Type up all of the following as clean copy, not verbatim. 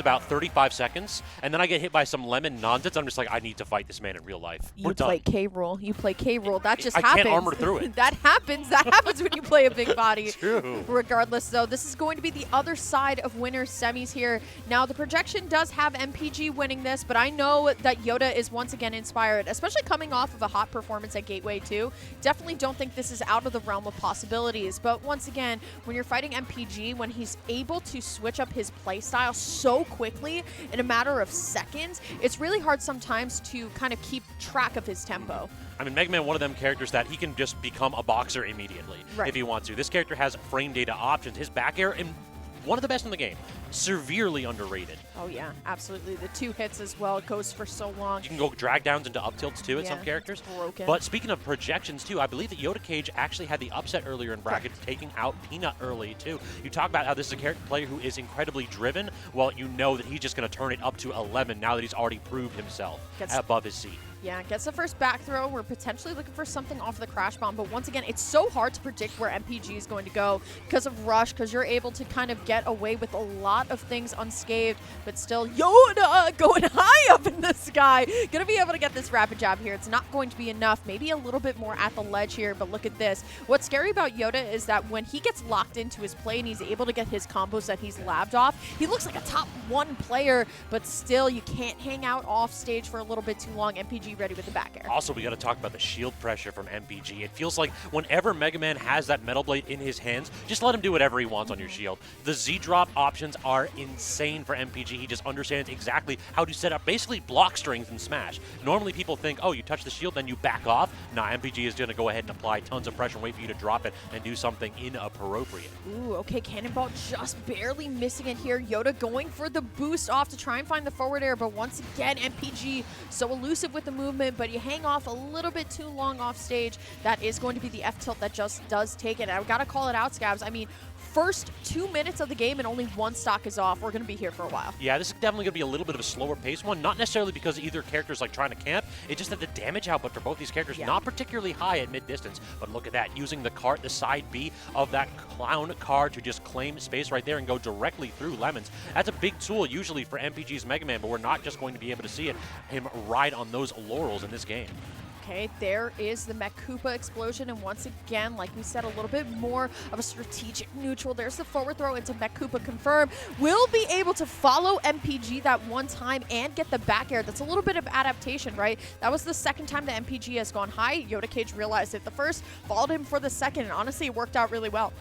about 35 seconds, and then I get hit by some lemon nonsense. I'm just like, I need to fight this man in real life. You play K-roll. You play K-roll. That just happens. I can't armor through it. That happens. That happens when you play a big body. True. Regardless, though, this is going to be the other side of winners semis here. Now, the projection does have MPG winning this, but I know that Yoda is once again inspired, especially coming off of a hot performance at Gateway 2. Definitely don't think this is out of the realm of possibilities. But once again, when you're fighting MPG, when he's able to switch up his playstyle so quickly in a matter of seconds, it's really hard sometimes to kind of keep track of his tempo. I mean, Megaman, one of them characters that he can just become a boxer immediately if he wants to. This character has frame data options. His back air, and one of the best in the game, severely underrated. Oh yeah, absolutely. The 2 hits as well. It goes for so long. You can go drag downs into up tilts too at some characters. Broken. But speaking of projections too, I believe that Yoda Cage actually had the upset earlier in brackets, taking out Peanut early too. You talk about how this is a character player who is incredibly driven. Well, you know that he's just going to turn it up to 11 now that he's already proved himself above his seat. Yeah, gets the first back throw. We're potentially looking for something off the crash bomb, but once again, it's so hard to predict where MPG is going to go because of Rush, because you're able to kind of get away with a lot of things unscathed, but still Yoda going high up in the sky. Gonna be able to get this rapid jab here. It's not going to be enough. Maybe a little bit more at the ledge here, but look at this. What's scary about Yoda is that when he gets locked into his play and he's able to get his combos that he's labbed off, he looks like a top 1 player, but still you can't hang out off stage for a little bit too long. MPG ready with the back air. Also, we got to talk about the shield pressure from MPG. It feels like whenever Megaman has that Metal Blade in his hands, just let him do whatever he wants on your shield. The Z-drop options are insane for MPG. He just understands exactly how to set up basically block strings in Smash. Normally people think, oh, you touch the shield, then you back off. Nah, MPG is going to go ahead and apply tons of pressure and wait for you to drop it and do something inappropriate. Ooh, okay, Cannonball just barely missing it here. Yoda going for the boost off to try and find the forward air, but once again, MPG so elusive with the movement, but you hang off a little bit too long off stage. That is going to be the F tilt that just does take it. I've got to call it out, Scabs. I mean, first 2 minutes of the game and only 1 stock is off. We're going to be here for a while. Yeah, this is definitely going to be a little bit of a slower pace one. Not necessarily because either character's like trying to camp. It's just that the damage output for both these characters not particularly high at mid distance. But look at that, using the cart, the side B of that clown card to just claim space right there and go directly through Lemons. That's a big tool usually for MPG's Megaman, but we're not just going to be able to see him ride on those laurels in this game. Okay, there is the Mech Koopa explosion, and once again, like we said, a little bit more of a strategic neutral. There's the forward throw into Mech Koopa confirmed. Will be able to follow MPG that one time and get the back air. That's a little bit of adaptation, right? That was the second time the MPG has gone high. Yoda Cage realized it the first, followed him for the second, and honestly, it worked out really well.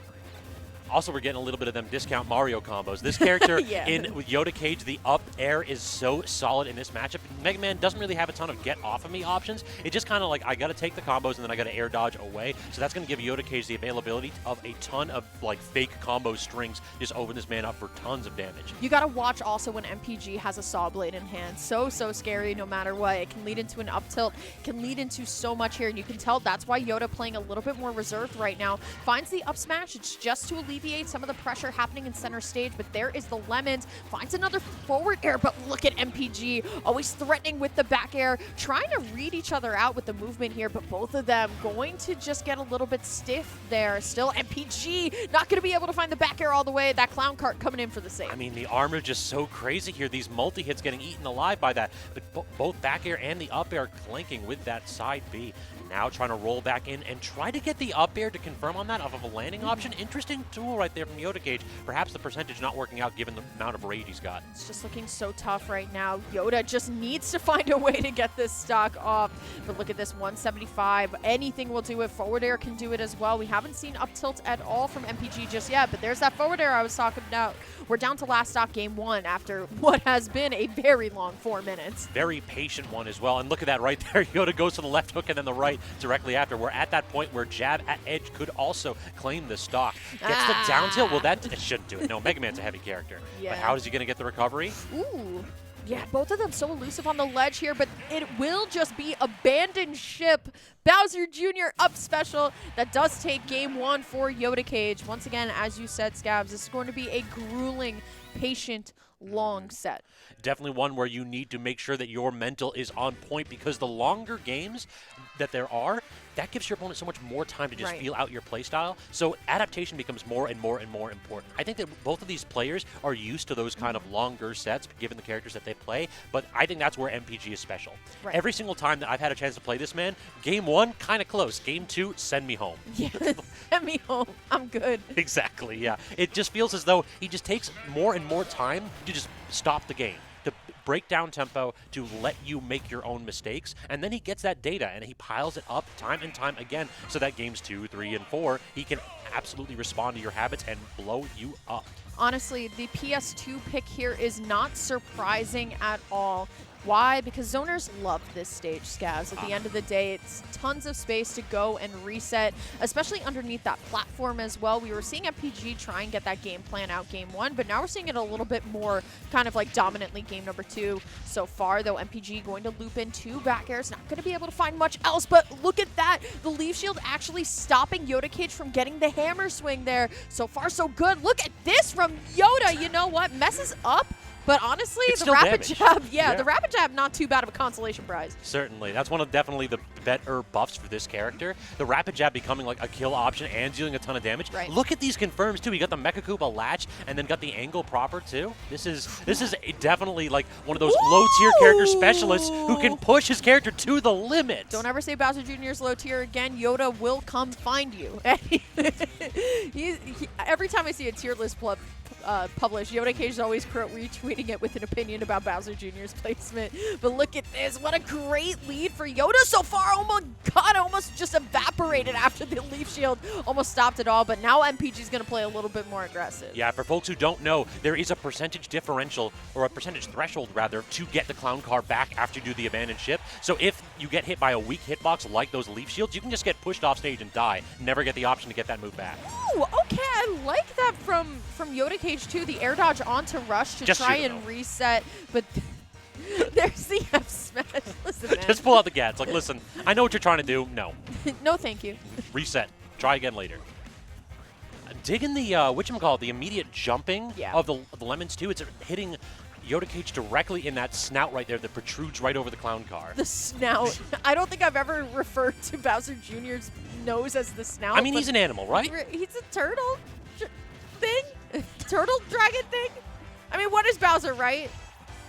Also, we're getting a little bit of them discount Mario combos. This character in with Yoda Cage, the up air is so solid in this matchup. Mega Man doesn't really have a ton of get off of me options. It's just kind of like I got to take the combos and then I got to air dodge away. So that's going to give Yoda Cage the availability of a ton of like fake combo strings, just open this man up for tons of damage. You got to watch also when MPG has a saw blade in hand. So scary no matter what. It can lead into an up tilt, can lead into so much here, and you can tell that's why Yoda playing a little bit more reserved right now. Finds the up smash. It's just to alleviate some of the pressure happening in center stage, but there is the Lemons. Finds another forward air, but look at MPG, always threatening with the back air, trying to read each other out with the movement here, but both of them going to just get a little bit stiff there. Still MPG not going to be able to find the back air all the way. That clown cart coming in for the save. I mean, the armor just so crazy here. These multi-hits getting eaten alive by that, but both back air and the up air clanking with that side B. Now trying to roll back in and try to get the up air to confirm on that off of a landing option. Interesting tool right there from Yoda Cage. Perhaps the percentage not working out given the amount of rage he's got. It's just looking so tough right now. Yoda just needs to find a way to get this stock off. But look at this 175. Anything will do it. Forward air can do it as well. We haven't seen up tilt at all from MPG just yet, but there's that forward air I was talking about. We're down to last stock game 1 after what has been a very long 4 minutes. Very patient one as well. And look at that right there. Yoda goes to the left hook and then the right directly after. We're at that point where jab at edge could also claim the stock. Gets the down tilt. Well, that it shouldn't do it. No, Mega Man's a heavy character. Yeah. But how is he going to get the recovery? Ooh. Yeah, both of them so elusive on the ledge here, but it will just be abandoned ship. Bowser Jr. up special. That does take game 1 for Yoda Cage. Once again, as you said, Scabs, this is going to be a grueling, patient, long set. Definitely one where you need to make sure that your mental is on point because the longer games that there are, that gives your opponent so much more time to just Right. feel out your playstyle. So adaptation becomes more and more and more important. I think that both of these players are used to those kind of longer sets, given the characters that they play, but I think that's where MPG is special. Right. Every single time that I've had a chance to play this man, game 1, kind of close. Game 2, send me home. Yeah, send me home. I'm good. Exactly, yeah. It just feels as though he just takes more and more time to just stop the game, to break down tempo, to let you make your own mistakes, and then he gets that data and he piles it up time and time again so that games 2, 3, and 4, he can absolutely respond to your habits and blow you up. Honestly, the PS2 pick here is not surprising at all. Why? Because zoners love this stage, Scavs. At the end of the day, it's tons of space to go and reset, especially underneath that platform as well. We were seeing MPG try and get that game plan out game 1, but now we're seeing it a little bit more kind of like dominantly game number 2 so far, though MPG going to loop in 2 back airs, not going to be able to find much else, but look at that. The Leaf Shield actually stopping Yoda Cage from getting the hammer swing there. So far, so good. Look at this from Yoda. You know what? Messes up. But honestly, It's the still rapid damage. jab, Yeah. the rapid jab, not too bad of a consolation prize. Certainly. That's one of definitely the better buffs for this character. The rapid jab becoming like a kill option and dealing a ton of damage. Right. Look at these confirms too. You got the Mecha Koopa latch and then got the angle proper too. This is definitely like one of those low tier character specialists who can push his character to the limit. Don't ever say Bowser Jr.'s low tier again. Yoda will come find you. Every time I see a tier list published, Yoda Cage is always retweeting it with an opinion about Bowser Jr.'s placement. But look at this. What a great lead for Yoda so far. Oh my god, almost just evaporated after the Leaf Shield almost stopped it all. But now MPG is going to play a little bit more aggressive. Yeah, for folks who don't know, there is a percentage differential, or a percentage threshold rather, to get the clown car back after you do the abandoned ship. So if you get hit by a weak hitbox like those Leaf Shields, you can just get pushed off stage and die. Never get the option to get that move back. Ooh, okay, I like that from Yoda Cage too. The air dodge onto Rush to Just try shoot it, and though. reset, but there's the F smash. Listen, man. Just pull out the gats. Like, listen, I know what you're trying to do. No. No, thank you. Reset. Try again later. Digging the, whatchamacallit, the immediate jumping Yeah. of the lemons too. It's hitting Yoda Cage directly in that snout right there that protrudes right over the clown car. The snout. I don't think I've ever referred to Bowser Jr.'s nose as the snout. I mean, but he's an animal, right? He's a turtle thing? Turtle dragon thing? I mean, what is Bowser, right?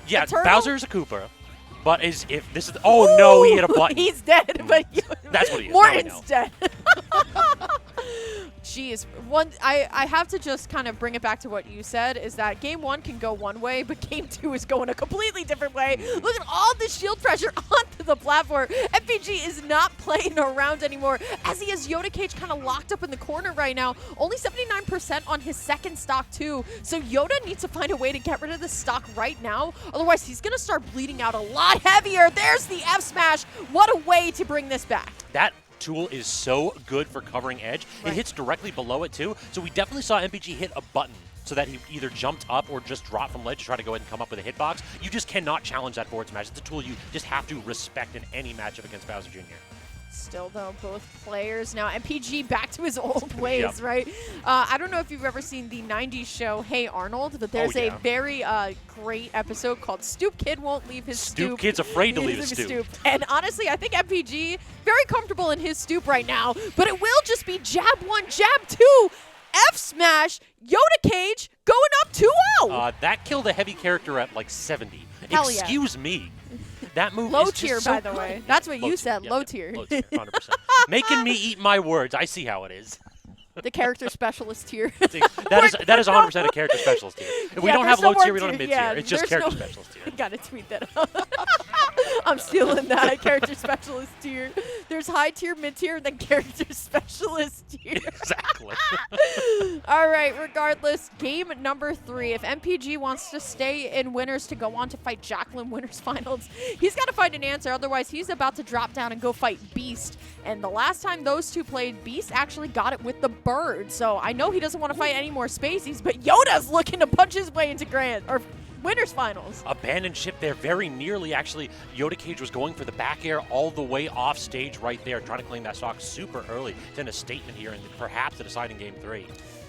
Yeah, turtle? Bowser's a Koopa. But if this is, oh no, he hit a button. He's dead, but That's what he is. Now we Morton's know. dead. Jeez, I have to just kind of bring it back to what you said, is that game 1 can go one way, but game 2 is going a completely different way. Look at all the shield pressure onto the platform. MPG is not playing around anymore, as he has Yoda Cage kind of locked up in the corner right now. Only 79% on his second stock too, so Yoda needs to find a way to get rid of the stock right now. Otherwise, he's going to start bleeding out a lot heavier. There's the F smash. What a way to bring this back. That tool is so good for covering edge. Right. It hits directly below it too. So we definitely saw MPG hit a button so that he either jumped up or just dropped from ledge to try to go ahead and come up with a hitbox. You just cannot challenge that forward smash. It's a tool you just have to respect in any matchup against Bowser Jr. Still, though, both players now. MPG back to his old ways, Yep. right? I don't know if you've ever seen the 90s show Hey Arnold, but there's a yeah. very great episode called Stoop Kid Won't Leave His Stoop. Stoop Kid's afraid to leave his stoop. And honestly, I think MPG very comfortable in his stoop right now, but it will just be jab 1, jab 2, F smash, Yoda Cage going up 2-0. That killed a heavy character at like 70. Hell yeah. Excuse me. That move Low is tier, just so by the good. way. That's what Low you tier, said, yeah, low yeah, tier. Low tier, 100%. Making me eat my words. I see how it is. The character specialist here. That is 100% a character specialist tier. If we Yeah, don't have there's no low tier, more we don't have mid tier. tier. Yeah, It's just there's character no- specialist tier. Gotta tweet that out. I'm stealing that. Character specialist tier. There's high tier, mid tier, and then character specialist tier. Exactly. All right, regardless, game number 3. If MPG wants to stay in winners to go on to fight Jacqueline winners finals, he's got to find an answer. Otherwise, he's about to drop down and go fight Beast. And the last time those two played, Beast actually got it with the bird. So I know he doesn't want to fight any more Spaceys, but Yoda's looking to punch his way into winners finals. Abandoned ship there very nearly. Actually, Yoda Cage was going for the back air all the way off stage right there, trying to claim that stock super early. It's in a statement here and perhaps a deciding game 3.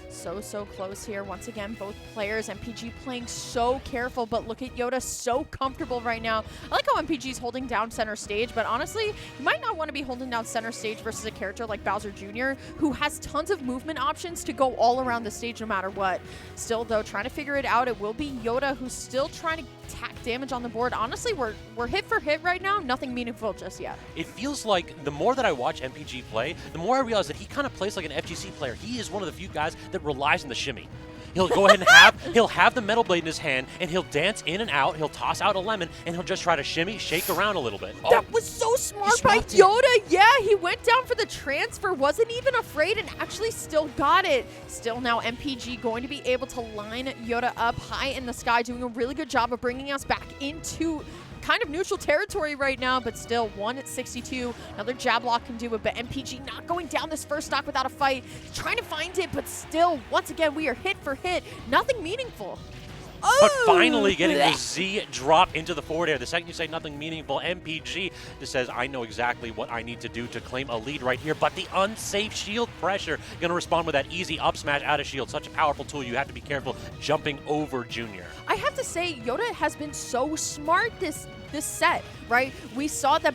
So close here. Once again, both players. MPG playing so careful, but look at Yoda so comfortable right now. I like how MPG's holding down center stage, but honestly, you might not want to be holding down center stage versus a character like Bowser Jr., who has tons of movement options to go all around the stage no matter what. Still, though, trying to figure it out. It will be Yoda who's still trying to tack damage on the board. Honestly, we're hit for hit right now. Nothing meaningful just yet. It feels like the more that I watch MPG play, the more I realize that he kind of plays like an FGC player. He is one of the few guys that relies on the shimmy. He'll go ahead and he'll have the metal blade in his hand, and he'll dance in and out. He'll toss out a lemon, and he'll just try to shimmy, shake around a little bit. That was so smart by Yoda. Yeah, he went down for the transfer, wasn't even afraid, and actually still got it. Still now MPG going to be able to line Yoda up high in the sky, doing a really good job of bringing us back into kind of neutral territory right now, but still 1-62. Another jab lock can do it, but MPG not going down this first stock without a fight. Trying to find it, but still, once again, we are hit for hit. Nothing meaningful. But finally getting the Z drop into the forward air. The second you say nothing meaningful, MPG just says, I know exactly what I need to do to claim a lead right here. But the unsafe shield pressure going to respond with that easy up smash out of shield. Such a powerful tool. You have to be careful jumping over Junior. I have to say, Yoda has been so smart this set, right? We saw that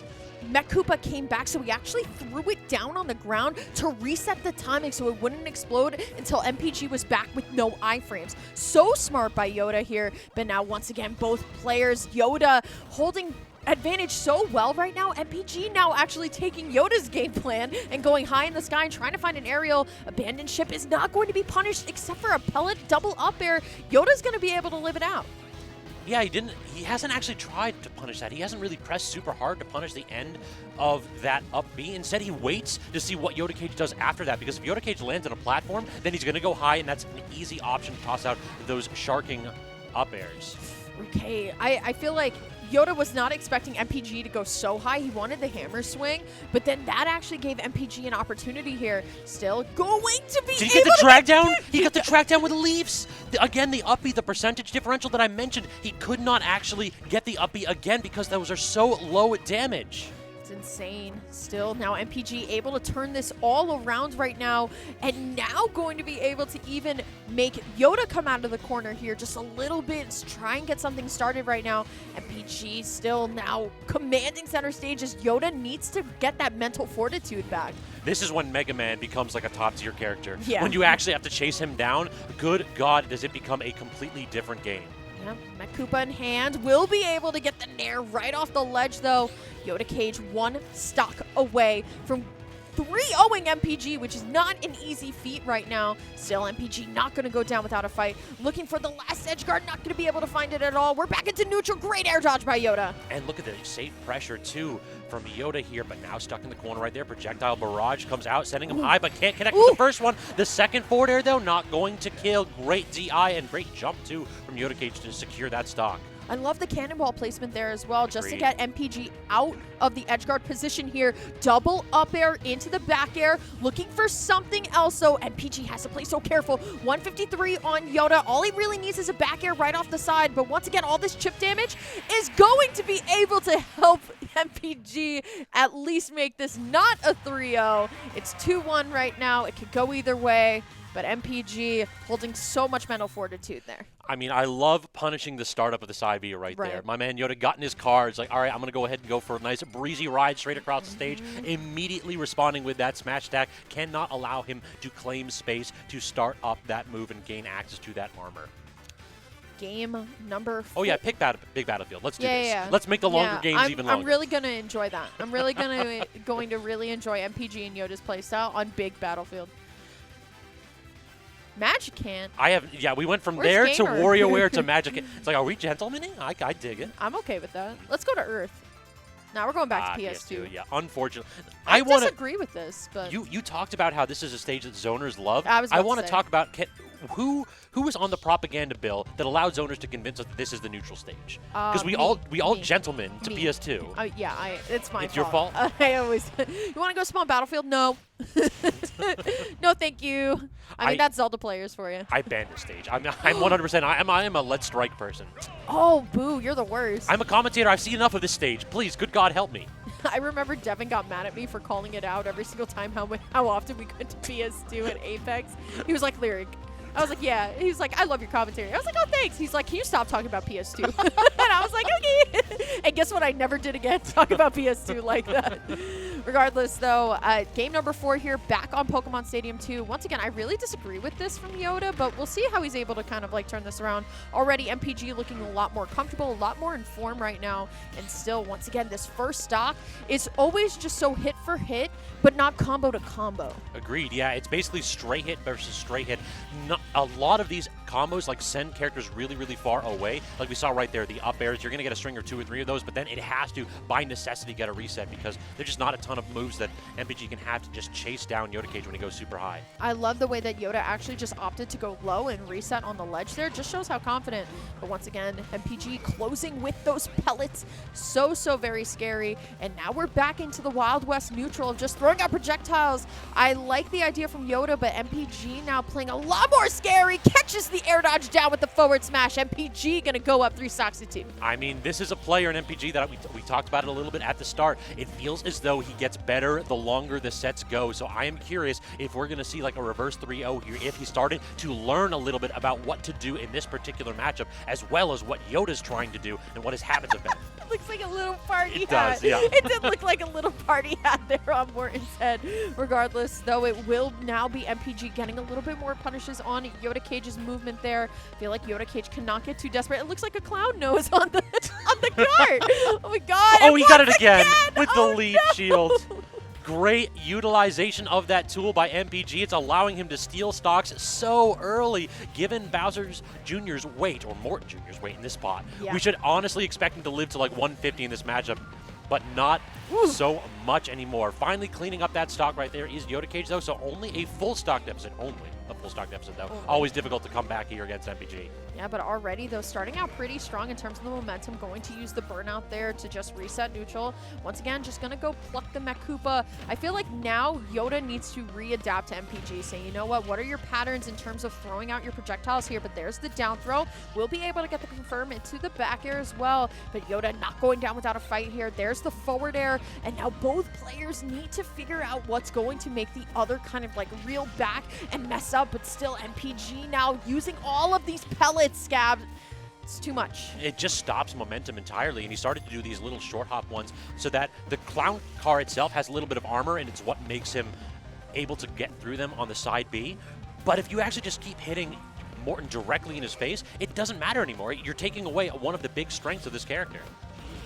Mech Koopa came back, so he actually threw it down on the ground to reset the timing so it wouldn't explode until MPG was back with no iframes. So smart by Yoda here, but now once again, both players, Yoda holding advantage so well right now. MPG now actually taking Yoda's game plan and going high in the sky and trying to find an aerial. Abandoned ship is not going to be punished except for a pellet double up air. Yoda's going to be able to live it out. Yeah, he hasn't actually tried to punish that. He hasn't really pressed super hard to punish the end of that up B. Instead, he waits to see what Yoda Cage does after that, because if Yoda Cage lands on a platform, then he's going to go high, and that's an easy option to toss out those sharking up airs. Okay, I feel like Yoda was not expecting MPG to go so high. He wanted the hammer swing, but then that actually gave MPG an opportunity here. Still going to be Did he get the drag down? He got the drag down with the leaves. Again, the up B, the percentage differential that I mentioned, he could not actually get the up B again because those are so low damage. Insane. Still now MPG able to turn this all around right now, and now going to be able to even make Yoda come out of the corner here just a little bit, try and get something started right now. MPG still now commanding center stage as Yoda needs to get that mental fortitude back. This is when Megaman becomes like a top tier character. Yeah. When you actually have to chase him down, good God, does it become a completely different game. Yep, Mech Koopa in hand, will be able to get the nair right off the ledge though. Yoda Cage one stock away from 3-0ing MPG, which is not an easy feat right now. Still, MPG not going to go down without a fight. Looking for the last edge guard, not going to be able to find it at all. We're back into neutral. Great air dodge by Yoda. And look at the safe pressure, too, from Yoda here, but now stuck in the corner right there. Projectile barrage comes out, sending him high, but can't connect with the first one. The second forward air, though, not going to kill. Great DI and great jump, too, from Yoda Cage to secure that stock. I love the cannonball placement there as well, just to get MPG out of the edge guard position here. Double up air into the back air, looking for something else, so MPG has to play so careful. 153 on Yoda. All he really needs is a back air right off the side, but once again, all this chip damage is going to be able to help MPG at least make this not a 3-0. It's 2-1 right now. It could go either way. But MPG holding so much mental fortitude there. I mean, I love punishing the startup of the side B right there. My man Yoda got in his car. It's like, all right, I'm going to go ahead and go for a nice breezy ride straight across the stage. Immediately responding with that smash attack. Cannot allow him to claim space to start up that move and gain access to that armor. Game number 4. Oh, yeah, pick Big Battlefield. Let's do this. Yeah. Let's make the longer games even longer. I'm really going to enjoy that. I'm really going to really enjoy MPG and Yoda's playstyle on Big Battlefield. Magic can't. We went from Where's there Gamer? to WarioWare to Magic. It's like, are we gentlemen? I dig it. I'm okay with that. Let's go to Earth. Now we're going back to PS2. Yeah, unfortunately. I disagree with this, but you talked about how this is a stage that zoners love. I want to talk about who was on the propaganda bill that allowed zoners to convince us that this is the neutral stage? Because we all gentlemen to PS2. Yeah, it's my fault. It's your fault? I always. You want to go spawn Battlefield? No. No, thank you. I mean, that's Zelda players for you. I banned this stage. I'm 100%. I am a Let's Strike person. Oh, boo! You're the worst. I'm a commentator. I've seen enough of this stage. Please, good God, help me. I remember Devin got mad at me for calling it out every single time how often we went to PS2 at Apex. He was like, Lyric. I was like, yeah. He was like, I love your commentary. I was like, oh, thanks. He's like, can you stop talking about PS2? And I was like, okay. And guess what? I never did again talk about PS2 like that. Regardless, though, game number 4 here, back on Pokemon Stadium 2. Once again, I really disagree with this from Yoda, but we'll see how he's able to kind of like turn this around. Already, MPG looking a lot more comfortable, a lot more in form right now. And still, once again, this first stock is always just so hit for hit, but not combo to combo. Agreed. Yeah, it's basically straight hit versus straight hit. A lot of these combos like send characters really, really far away. Like we saw right there, the up airs, you're going to get a string or 2 or 3 of those, but then it has to, by necessity, get a reset because there's just not a ton of moves that MPG can have to just chase down Yoda Cage when he goes super high. I love the way that Yoda actually just opted to go low and reset on the ledge there. Just shows how confident. But once again, MPG closing with those pellets. So very scary. And now we're back into the Wild West neutral of just throwing out projectiles. I like the idea from Yoda, but MPG now playing a lot more scary. Catches the air dodge down with the forward smash. MPG going to go up 3 stocks to 2. I mean, this is a player in MPG that we talked about it a little bit at the start. It feels as though he gets better the longer the sets go. So I am curious if we're going to see like a reverse 3-0 here, if he started to learn a little bit about what to do in this particular matchup, as well as what Yoda's trying to do and what his habits have been. It looks like a little party it hat. Does, yeah. It did look like a little party hat there on Morton's head. Regardless, though, it will now be MPG getting a little bit more punishes on Yoda Cage's movement there. I feel like Yoda Cage cannot get too desperate. It looks like a clown nose on the cart. Oh my god. Oh, he got it again with the Oh, leaf no. shield. Great utilization of that tool by MPG. It's allowing him to steal stocks so early, given Bowser Jr.'s weight, or Morton Jr.'s weight in this spot. Yeah. We should honestly expect him to live to like 150 in this matchup, but not so much anymore. Finally cleaning up that stock right there is Yoda Cage, though, so only a full stock deficit. Only a full stock deficit, though. Always difficult to come back here against MPG. Yeah, but already, though, starting out pretty strong in terms of the momentum, going to use the burnout there to just reset neutral. Once again, just going to go pluck the Mech-Koopa. I feel like now Yoda needs to readapt to MPG, saying, you know what are your patterns in terms of throwing out your projectiles here? But there's the down throw. We'll be able to get the confirm into the back air as well. But Yoda not going down without a fight here. There's the forward air. And now both players need to figure out what's going to make the other kind of like reel back and mess up. But still, MPG now using all of these pellets. Scab, it's too much. It just stops momentum entirely, and he started to do these little short hop ones so that the clown car itself has a little bit of armor, and it's what makes him able to get through them on the side B. But if you actually just keep hitting Morton directly in his face, it doesn't matter anymore. You're taking away one of the big strengths of this character.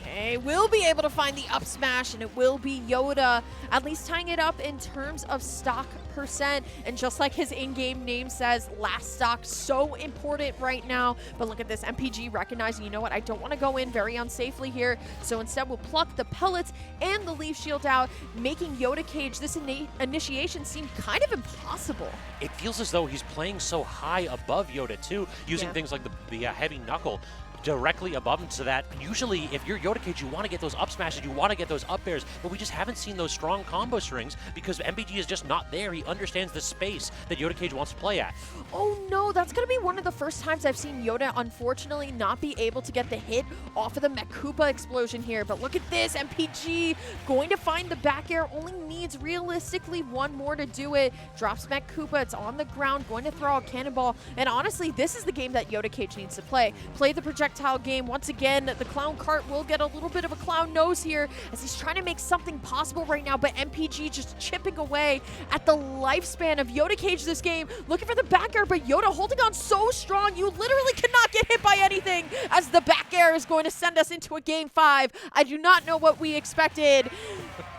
Okay, we'll be able to find the up smash, and it will be Yoda at least tying it up in terms of stock percent. And just like his in-game name says, last stock, so important right now. But look at this, MPG recognizing, you know what, I don't want to go in very unsafely here. So instead, we'll pluck the pellets and the leaf shield out, making Yoda Cage this initiation seem kind of impossible. It feels as though he's playing so high above Yoda, too, using things like the heavy knuckle directly above him, so that usually if you're Yoda Cage, you want to get those up smashes, you want to get those up airs, but we just haven't seen those strong combo strings because MPG is just not there. He understands the space that Yoda Cage wants to play at. Oh no, that's going to be one of the first times I've seen Yoda unfortunately not be able to get the hit off of the Mech-Koopa explosion here. But look at this, MPG going to find the back air, only needs realistically one more to do it. Drops Mech-Koopa, it's on the ground, going to throw a cannonball. And honestly, this is the game that Yoda Cage needs to play. Play the projectile game. Once again, the clown cart will get a little bit of a clown nose here as he's trying to make something possible right now, but MPG just chipping away at the lifespan of Yoda Cage this game, looking for the back air, but Yoda holding on so strong, you literally cannot get hit by anything as the back air is going to send us into a game 5. I do not know what we expected.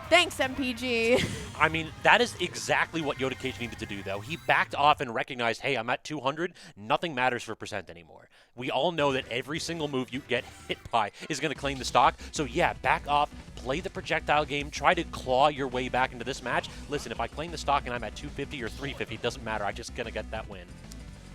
Thanks, MPG. I mean, that is exactly what Yoda Cage needed to do, though. He backed off and recognized, hey, I'm at 200. Nothing matters for percent anymore. We all know that every single move you get hit by is going to claim the stock. So, yeah, back off, play the projectile game, try to claw your way back into this match. Listen, if I claim the stock and I'm at 250 or 350, it doesn't matter. I'm just going to get that win.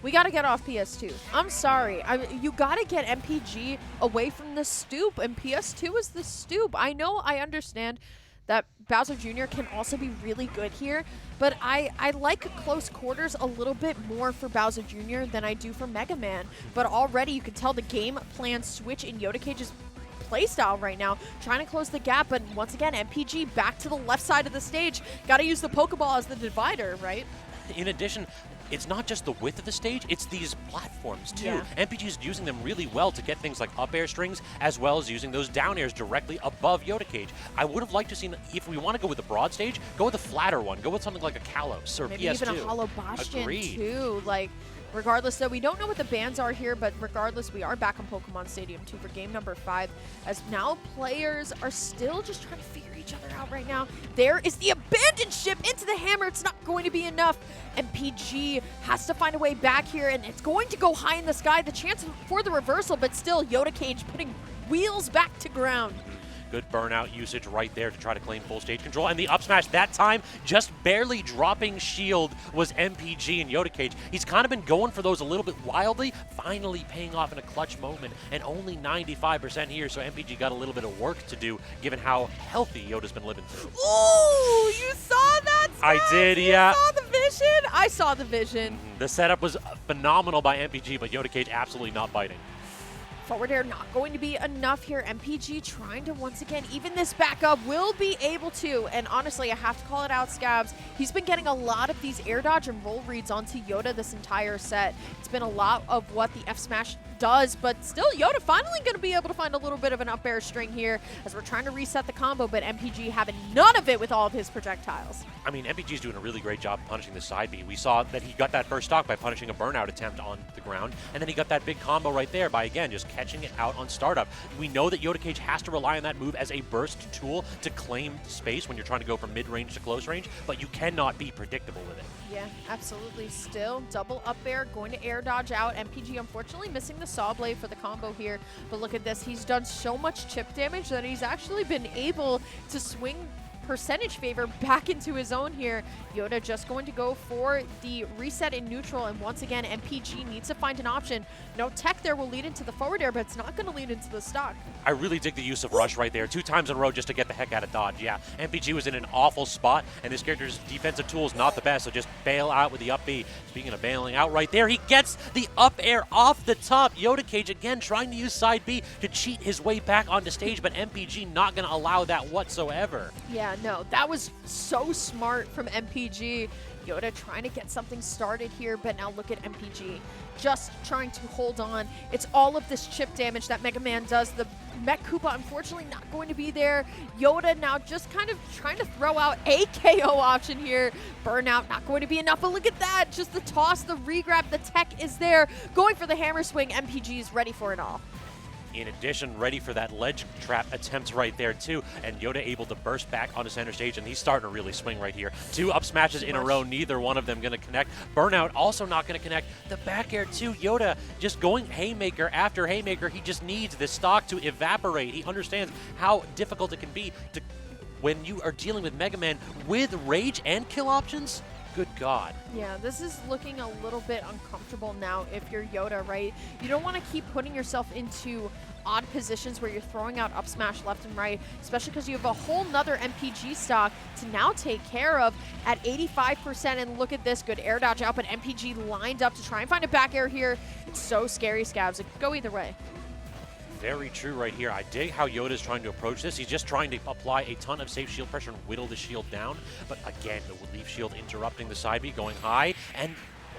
We got to get off PS2. I'm sorry. You got to get MPG away from the stoop, and PS2 is the stoop. I know, I understand that Bowser Jr. can also be really good here, but I like close quarters a little bit more for Bowser Jr. than I do for Megaman. But already you can tell the game plan switch in Yoda Cage's playstyle right now, trying to close the gap. But once again, MPG back to the left side of the stage. Got to use the Pokeball as the divider, right? In addition, it's not just the width of the stage, it's these platforms too. Yeah. MPG is using them really well to get things like up air strings, as well as using those down airs directly above Yoda Cage. I would have liked to see, if we want to go with the broad stage, go with a flatter one. Go with something like a Kalos or Maybe PS2. even a Hollow Bastion Agreed. too. Like, regardless, though, we don't know what the bans are here, but regardless, we are back on Pokemon Stadium 2 for game number 5, as now players are still just trying to figure each other out right now. There is the abandoned ship into the hammer. It's not going to be enough. MPG has to find a way back here, and it's going to go high in the sky. The chance for the reversal, but still, Yoda Cage putting wheels back to ground. Good burnout usage right there to try to claim full stage control. And the up smash that time, just barely dropping shield, was MPG and Yoda Cage. He's kind of been going for those a little bit wildly, finally paying off in a clutch moment. And only 95% here, so MPG got a little bit of work to do, given how healthy Yoda's been living through. Ooh, you saw that, I Smash? did, yeah. You saw the vision? I saw the vision. The setup was phenomenal by MPG, but Yoda Cage absolutely not biting. Forward air not going to be enough here. MPG trying to once again even this back up, will be able to. And honestly, I have to call it out, Scabs. He's been getting a lot of these air dodge and roll reads onto Yoda this entire set. It's been a lot of what the F smash does, but still Yoda finally going to be able to find a little bit of an up air string here as we're trying to reset the combo, but MPG having none of it with all of his projectiles. I mean, MPG's doing a really great job punishing the side B. We saw that he got that first stock by punishing a burnout attempt on the ground, and then he got that big combo right there by, again, just catching it out on startup. We know that Yoda Cage has to rely on that move as a burst tool to claim space when you're trying to go from mid-range to close range, but you cannot be predictable with it. Yeah, absolutely. Still double up air, going to air dodge out. MPG unfortunately missing the saw blade for the combo here, but look at this. He's done so much chip damage that he's actually been able to swing percentage favor back into his own here. Yoda just going to go for the reset in neutral, and once again, MPG needs to find an option. No tech there will lead into the forward air, but it's not going to lead into the stock. I really dig the use of Rush right there. 2 times in a row just to get the heck out of dodge. Yeah, MPG was in an awful spot, and this character's defensive tool is not the best, so just bail out with the up B. Speaking of bailing out right there, he gets the up air off the top. Yoda Cage again trying to use side B to cheat his way back onto stage, but MPG not going to allow that whatsoever. Yeah, no, that was so smart from MPG. Yoda trying to get something started here, but now look at MPG just trying to hold on. It's all of this chip damage that Megaman does. The Mech Koopa unfortunately not going to be there. Yoda now just kind of trying to throw out a KO option here. Burnout not going to be enough, but look at that. Just the toss, the regrab, the tech is there. Going for the hammer swing. MPG is ready for it all. In addition, ready for that ledge trap attempt right there too, and Yoda able to burst back onto center stage, and he's starting to really swing right here. 2 up smashes in a row, neither one of them going to connect. Burnout also not going to connect. The back air too, Yoda just going haymaker after haymaker. He just needs this stock to evaporate. He understands how difficult it can be to when you are dealing with Mega Man with rage and kill options. Good God. Yeah, this is looking a little bit uncomfortable now if you're Yoda, right? You don't want to keep putting yourself into odd positions where you're throwing out up smash left and right, especially because you have a whole nother MPG stock to now take care of at 85%. And look at this, good air dodge out, but MPG lined up to try and find a back air here. It's so scary, Scabs. It could go either way. Very true right here. I dig how Yoda's trying to approach this. He's just trying to apply a ton of safe shield pressure and whittle the shield down. But again, the leaf shield interrupting the side B, going high. And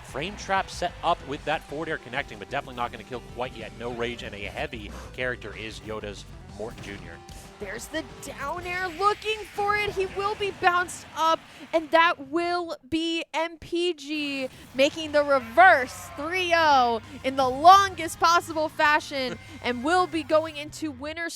frame trap set up with that forward air connecting, but definitely not going to kill quite yet. No rage, and a heavy character is Yoda's Morton Jr. There's the down air, looking for it. He will be bounced up, and that will be MPG making the reverse 3-0 in the longest possible fashion, and will be going into winner's